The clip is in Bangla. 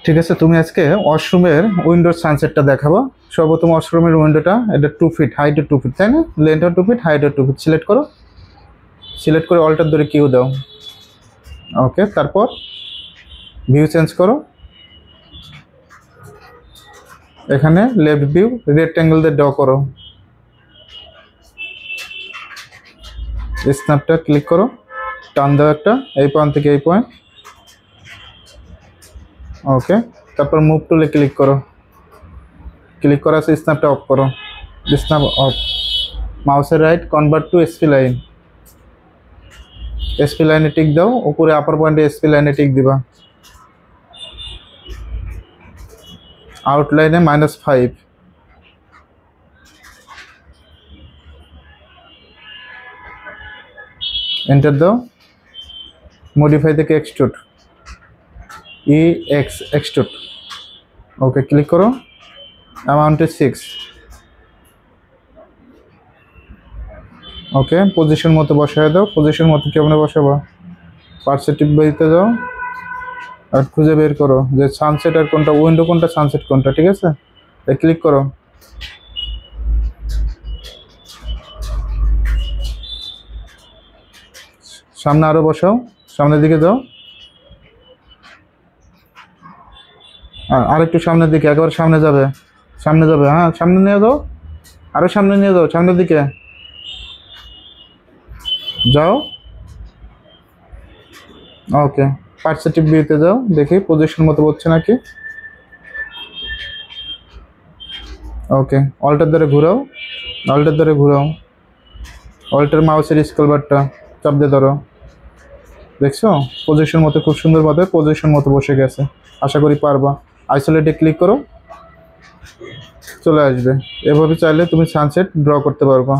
ঠিক আছে, তুমি আজকে ওয়াশরুমের উইন্ডোর সানসেটটা দেখাবো। সর্বপ্রথম ওয়াশরুমের উইন্ডোটা, এটা 2 ফিট, হাইটও 2 ফিট, তাই না? লেন্থও 2 ফিট, হাইটও 2 ফিট। সিলেক্ট করো, সিলেক্ট করে অল্টার ধরে কিউ দাও। ওকে, তারপর ভিউ চেঞ্জ করো। এখানে লেফট ভিউ রেক্ট্যাঙ্গেল দিয়ে ড্র করো। স্ন্যাপটা ক্লিক করো, টান দাও একটা, এই পয়েন্ট থেকে এই পয়েন্ট। ওকে, তারপর মুভ টুলে ক্লিক করো। ক্লিক করা আছে, স্ন্যাপটা অফ করো। Snap off. মাউসের right, convert to spline. এসপি লাইনে টিক দাও, উপরে আপার পয়েন্টে এসপি লাইনে টিক দিবা। আউটলাইনে -5। এন্টার দাও। মডিফাই থেকে এক্সট্রুড, এক্সট্রুড। ওকে, ক্লিক করো। অ্যামাউন্টে 6। ওকে, পজিশন মতো বসায় দাও। পজিশন মতো কেমন বসাবো? পার্সপেক্টিভ দিতে যাও আর খুঁজে বের করো যে সানসেট আর কোনটা, উইন্ডো কোনটা, সানসেট কোনটা। ঠিক আছে, ক্লিক করো। সামনে আরো বসাও, সামনের দিকে যাও। আর একটু সামনের দিকে, একেবারে সামনে যাবে, সামনে যাবে। হ্যাঁ, সামনে নিয়ে যাও, আরো সামনে নিয়ে যাও, সামনের দিকে যাও। ওকে, পার্সপেক্টিভ ভিউতে যাও, দেখি পজিশন মতো হচ্ছে নাকি। ওকে, অল্টার ধরে ঘুরাও, অল্টার ধরে ঘুরাও। অল্টার মাউসের স্ক্রল বারটা চাপ দিয়ে ধরো। দেখছো পজিশন মতো, খুব সুন্দরভাবে পজিশন মতো বসে গেছে। আশা করি পারবা। আইসোলেটে ক্লিক করো, চলে আসবে। এভাবে চাইলে তুমি সানসেট ড্র করতে পারবা।